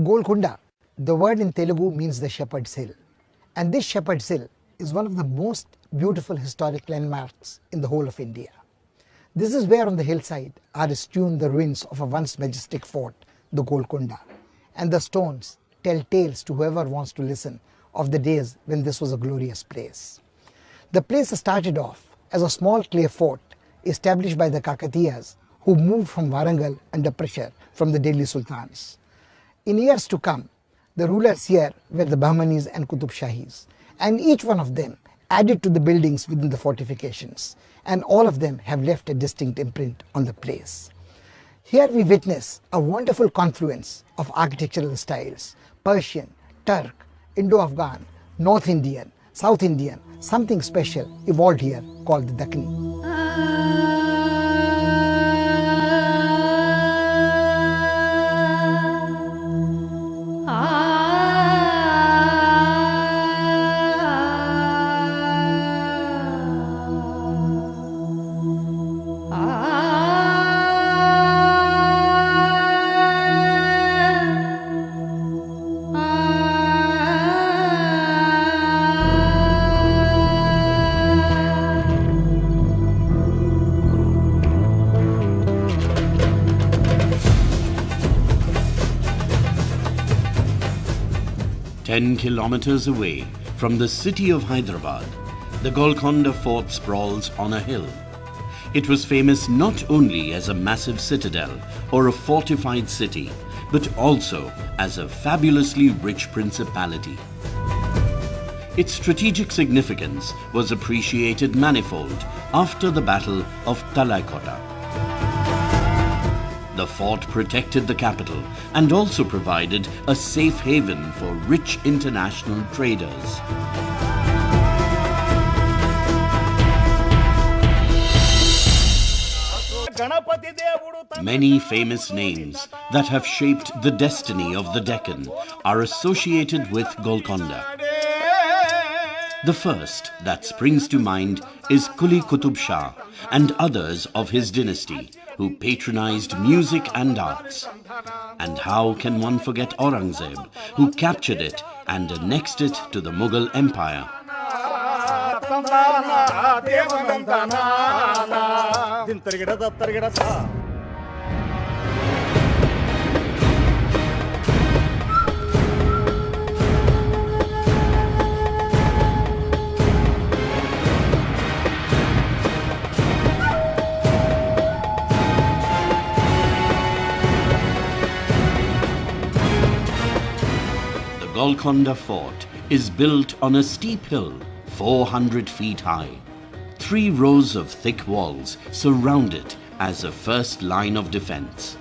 Golconda, the word in Telugu means the Shepherd's Hill. And this Shepherd's Hill is one of the most beautiful historic landmarks in the whole of India. This is where on the hillside are eschewed the ruins of a once majestic fort, the Golconda. And the stones tell tales to whoever wants to listen of the days when this was a glorious place. The place started off as a small clay fort established by the Kakatiyas, who moved from Warangal under pressure from the Delhi Sultans. In years to come, the rulers here were the Bahmanis and Qutub Shahis, and each one of them added to the buildings within the fortifications, and all of them have left a distinct imprint on the place. Here we witness a wonderful confluence of architectural styles: Persian, Turk, Indo-Afghan, North Indian, South Indian. Something special evolved here called the Dakkini. Ten kilometers away from the city of Hyderabad, the Golconda Fort sprawls on a hill. It was famous not only as a massive citadel or a fortified city, but also as a fabulously rich principality. Its strategic significance was appreciated manifold after the Battle of Talaikota. The fort protected the capital and also provided a safe haven for rich international traders. Many famous names that have shaped the destiny of the Deccan are associated with Golconda. The first that springs to mind is Quli Qutub Shah and others of his dynasty, who patronized music and arts. And how can one forget Aurangzeb, who captured it and annexed it to the Mughal Empire? Golconda Fort is built on a steep hill, 400 feet high. 3 rows of thick walls surround it as a first line of defense.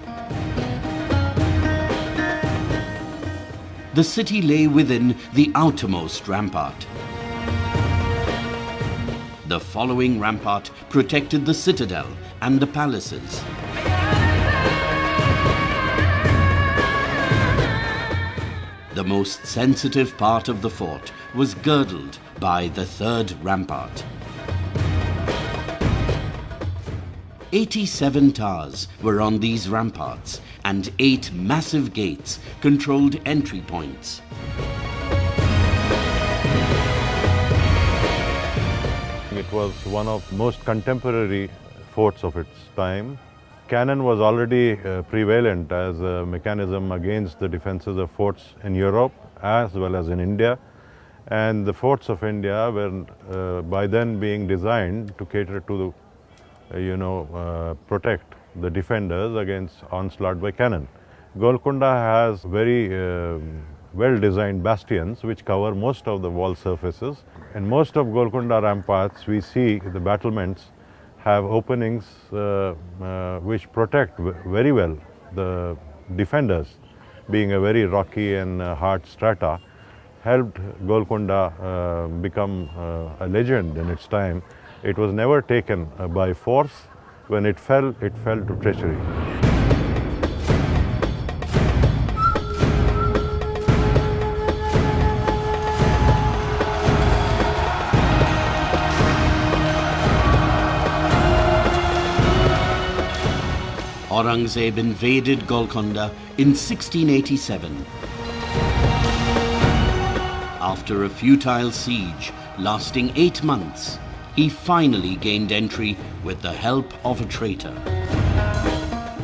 The city lay within the outermost rampart. The following rampart protected the citadel and the palaces. The most sensitive part of the fort was girdled by the third rampart. 87 towers were on these ramparts, and 8 massive gates controlled entry points. It was one of the most contemporary forts of its time. Cannon was already prevalent as a mechanism against the defenses of forts in Europe as well as in India. And the forts of India were by then being designed to cater to, protect the defenders against onslaught by cannon. Golconda has very well-designed bastions which cover most of the wall surfaces. In most of Golconda ramparts, we see the battlements have openings which protect very well the defenders. Being a very rocky and hard strata, helped Golconda become a legend in its time. It was never taken by force. When it fell to treachery. Aurangzeb invaded Golconda in 1687. After a futile siege lasting 8 months, he finally gained entry with the help of a traitor.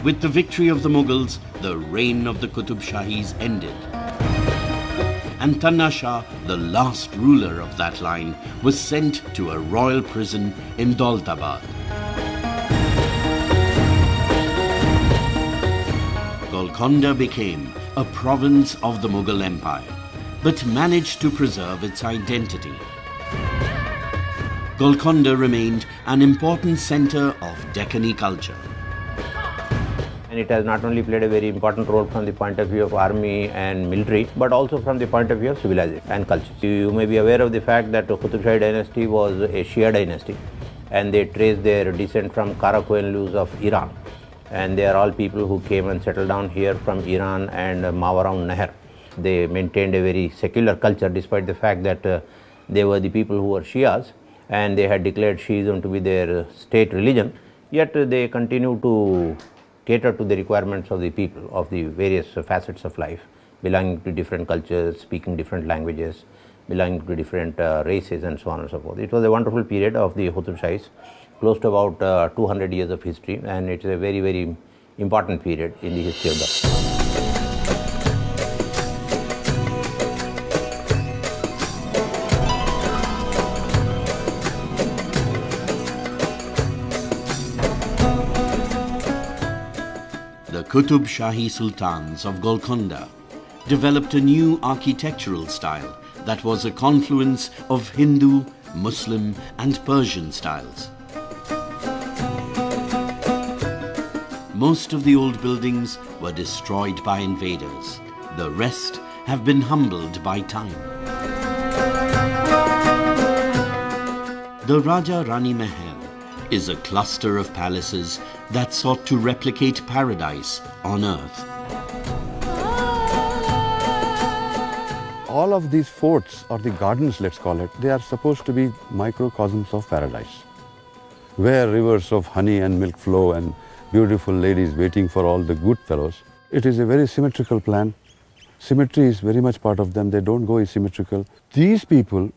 With the victory of the Mughals, the reign of the Qutub Shahis ended. And Tanna Shah, the last ruler of that line, was sent to a royal prison in Daulatabad. Golconda became a province of the Mughal Empire, but managed to preserve its identity. Golconda remained an important center of Deccani culture. And it has not only played a very important role from the point of view of army and military, but also from the point of view of civilization and culture. You may be aware of the fact that the Qutub Shahi dynasty was a Shia dynasty, and they trace their descent from Karakoyunlus of Iran. And they are all people who came and settled down here from Iran and Mawaraun Nahar. They maintained a very secular culture despite the fact that they were the people who were Shias, and they had declared Shiism to be their state religion, yet they continue to cater to the requirements of the people of the various facets of life, belonging to different cultures, speaking different languages, belonging to different races, and so on and so forth. It was a wonderful period of the Qutub Shahis, close to about 200 years of history, and it's a very, very important period in the history of the. The Qutub Shahi Sultans of Golconda developed a new architectural style that was a confluence of Hindu, Muslim and Persian styles. Most of the old buildings were destroyed by invaders. The rest have been humbled by time. The Raja Rani Mahal is a cluster of palaces that sought to replicate paradise on earth. All of these forts, or the gardens let's call it, they are supposed to be microcosms of paradise, where rivers of honey and milk flow and beautiful ladies waiting for all the good fellows. It is a very symmetrical plan. Symmetry is very much part of them. They don't go asymmetrical. These people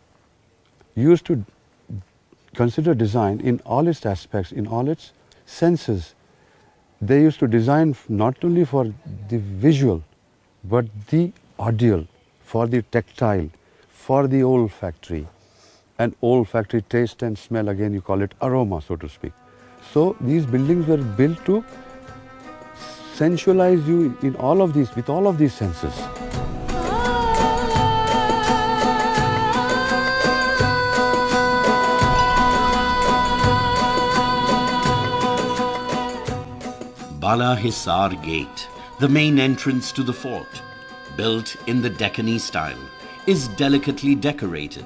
used to consider design in all its aspects, in all its senses. They used to design not only for the visual, but the audial, for the tactile, for the olfactory. And olfactory, taste and smell, again you call it aroma, so to speak. So these buildings were built to sensualize you in all of these, with all of these senses. Bala Hisar Gate, the main entrance to the fort, built in the Deccani style, is delicately decorated.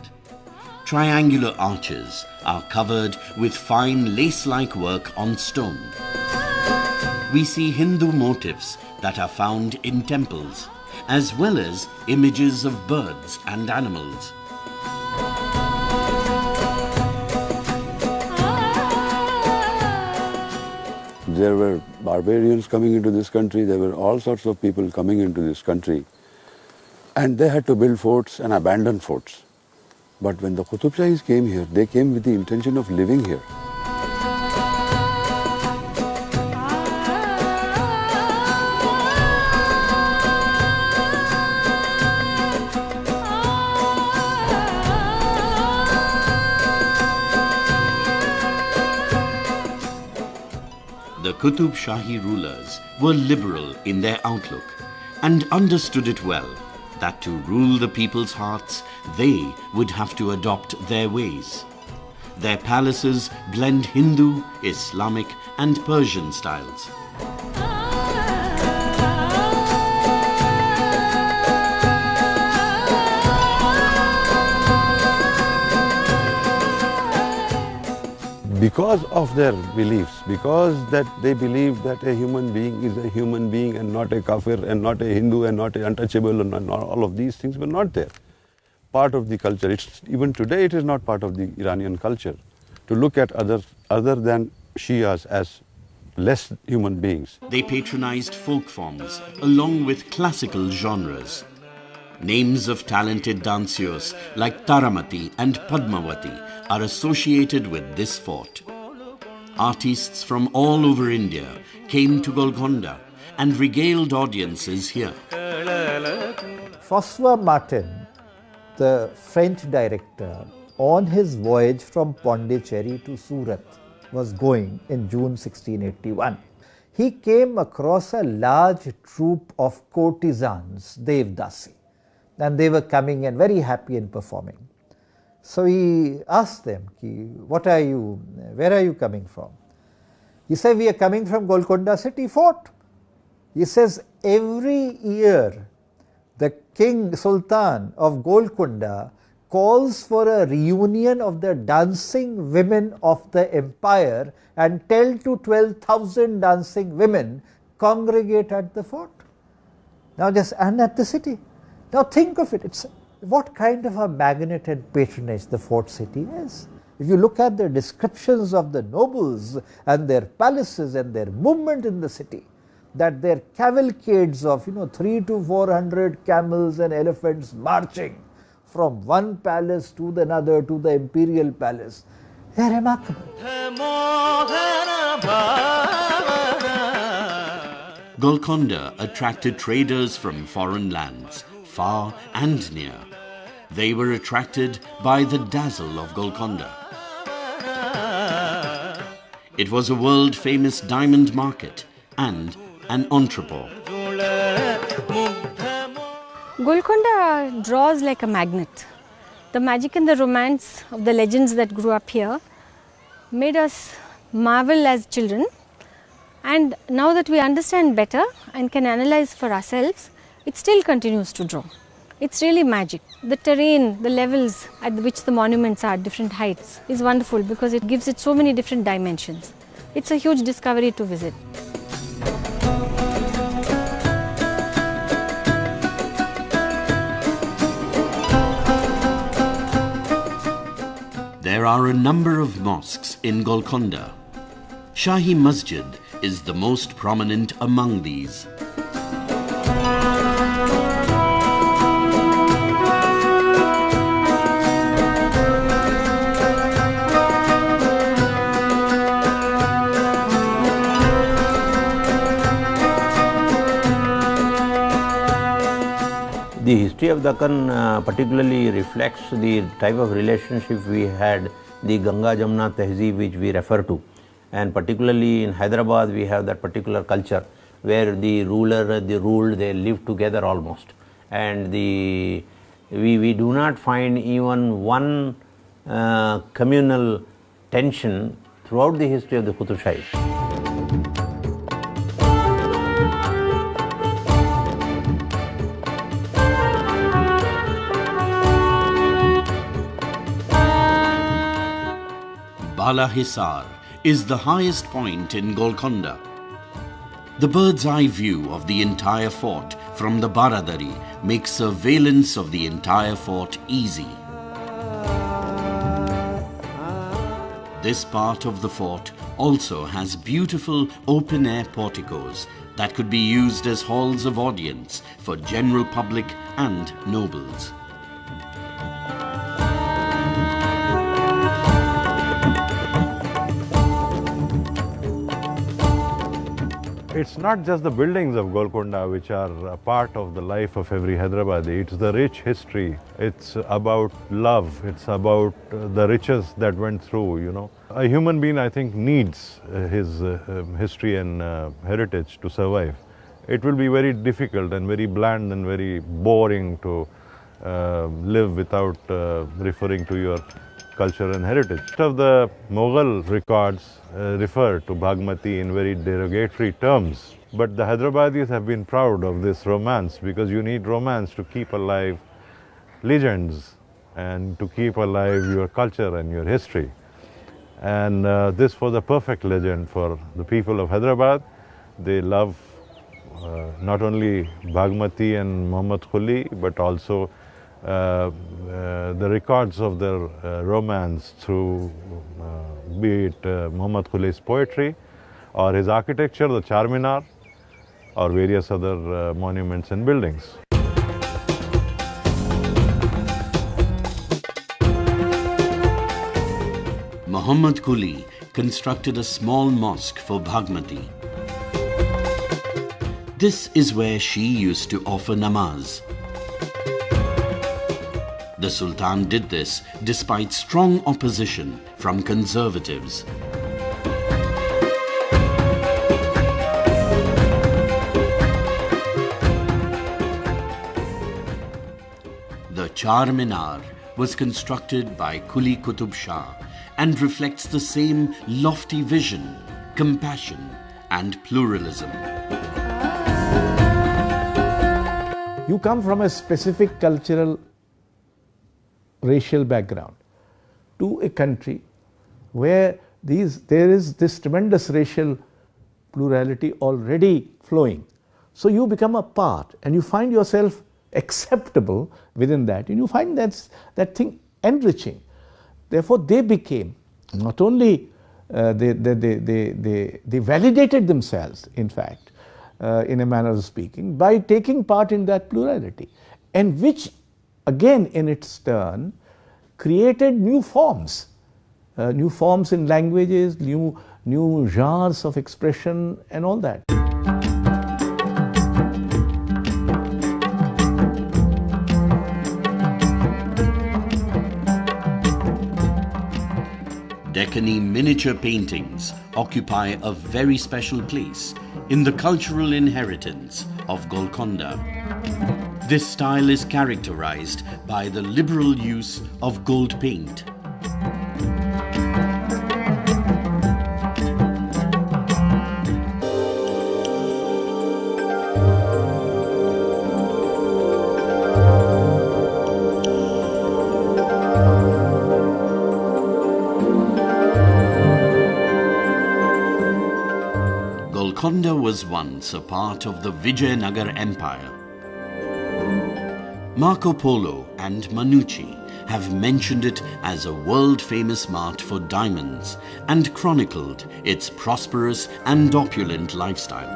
Triangular arches are covered with fine lace-like work on stone. We see Hindu motifs that are found in temples, as well as images of birds and animals. There were barbarians coming into this country, there were all sorts of people coming into this country, and they had to build forts and abandon forts. But when the Qutub Shahis came here, they came with the intention of living here. The Qutub Shahi rulers were liberal in their outlook and understood it well that to rule the people's hearts, they would have to adopt their ways. Their palaces blend Hindu, Islamic and Persian styles. Because of their beliefs, because that they believe that a human being is a human being and not a kafir and not a Hindu and not an untouchable, and all of these things were not there. Part of the culture. Even today it is not part of the Iranian culture to look at others other than Shias as less human beings. They patronized folk forms along with classical genres. Names of talented dancers like Taramati and Padmavati are associated with this fort. Artists from all over India came to Golconda and regaled audiences here. François Martin, the French director, on his voyage from Pondicherry to Surat, was going in June 1681. He came across a large troop of courtesans, Devdasi, and they were coming and very happy and performing. So he asked them, "What are you? Where are you coming from?" He said, "We are coming from Golconda city fort." He says, "Every year the King Sultan of Golconda calls for a reunion of the dancing women of the empire, and 10 to 12,000 dancing women congregate at the fort." Now and at the city. Now think of it, what kind of a magnet and patronage the fort city is. If you look at the descriptions of the nobles and their palaces and their movement in the city, that their cavalcades of 300 to 400 camels and elephants marching from one palace to another to the imperial palace, they are remarkable. Golconda attracted traders from foreign lands, far and near. They were attracted by the dazzle of Golconda. It was a world-famous diamond market and an entrepot. Golconda draws like a magnet. The magic and the romance of the legends that grew up here made us marvel as children, and now that we understand better and can analyze for ourselves, it still continues to draw. It's really magic. The terrain, the levels at which the monuments are at different heights is wonderful because it gives it so many different dimensions. It's a huge discovery to visit. There are a number of mosques in Golconda. Shahi Masjid is the most prominent among these. The history of Deccan particularly reflects the type of relationship we had, the Ganga Jamuna Tehzeeb which we refer to, and particularly in Hyderabad we have that particular culture where the ruler, the ruled, they live together almost, and we do not find even one communal tension throughout the history of the Qutub Shahi. Bala Hisar is the highest point in Golconda. The bird's eye view of the entire fort from the Baradari makes surveillance of the entire fort easy. This part of the fort also has beautiful open-air porticos that could be used as halls of audience for general public and nobles. It's not just the buildings of Golconda which are a part of the life of every Hyderabadi. It's the rich history. It's about love. It's about the riches that went through, A human being, I think, needs his history and heritage to survive. It will be very difficult and very bland and very boring to live without referring to your culture and heritage. Most of the Mughal records refer to Bagmati in very derogatory terms. But the Hyderabadis have been proud of this romance because you need romance to keep alive legends and to keep alive your culture and your history. And this was a perfect legend for the people of Hyderabad. They love not only Bagmati and Muhammad Khuli, but also the records of their romance through be it Muhammad Khuli's poetry or his architecture, the Charminar, or various other monuments and buildings. Muhammad Quli constructed a small mosque for Bhagmati. This is where she used to offer namaz. The Sultan did this despite strong opposition from conservatives. The Charminar was constructed by Quli Qutub Shah and reflects the same lofty vision, compassion and pluralism. You come from a specific cultural, racial background to a country where there is this tremendous racial plurality already flowing. So you become a part and you find yourself acceptable within that, and you find that thing enriching. Therefore, they became not only they validated themselves, in fact, in a manner of speaking, by taking part in that plurality, and which again in its turn created new forms in languages, new genres of expression and all that. Deccani miniature paintings occupy a very special place in the cultural inheritance of Golconda. This style is characterized by the liberal use of gold paint. Golconda was once a part of the Vijayanagar Empire. Marco Polo and Manucci have mentioned it as a world-famous mart for diamonds and chronicled its prosperous and opulent lifestyle.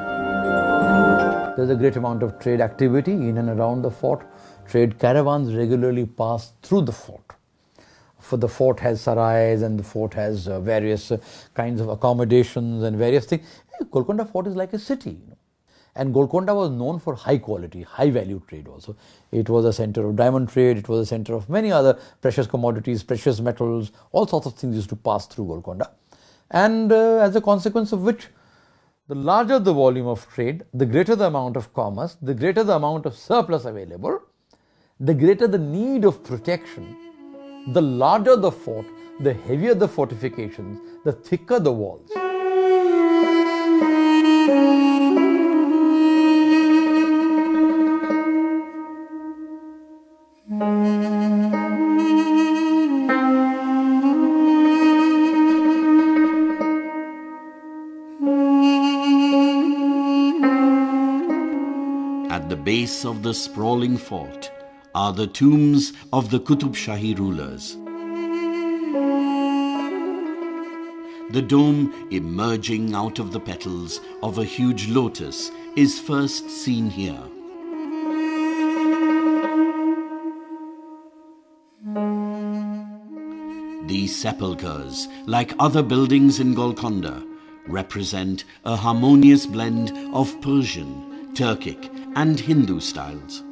There's a great amount of trade activity in and around the fort. Trade caravans regularly pass through the fort. For the fort has sarais and the fort has various kinds of accommodations and various things. Golconda Fort is like a city. And Golconda was known for high quality, high value trade also. It was a center of diamond trade, it was a center of many other precious commodities, precious metals, all sorts of things used to pass through Golconda. And as a consequence of which, the larger the volume of trade, the greater the amount of commerce, the greater the amount of surplus available, the greater the need of protection, the larger the fort, the heavier the fortifications, the thicker the walls. At the base of the sprawling fort are the tombs of the Qutub Shahi rulers. The dome emerging out of the petals of a huge lotus is first seen here. These sepulchres, like other buildings in Golconda, represent a harmonious blend of Persian, Turkic and Hindu styles.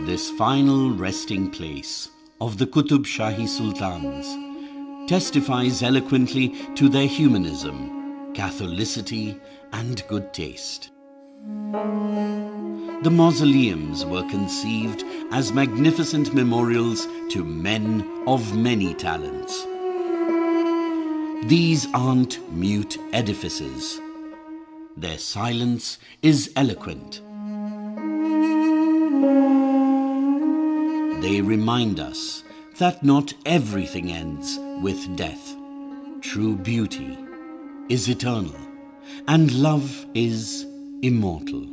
This final resting place of the Qutub Shahi Sultans testifies eloquently to their humanism, Catholicity and good taste. The mausoleums were conceived as magnificent memorials to men of many talents. These aren't mute edifices. Their silence is eloquent. They remind us that not everything ends with death. True beauty is eternal, and love is immortal.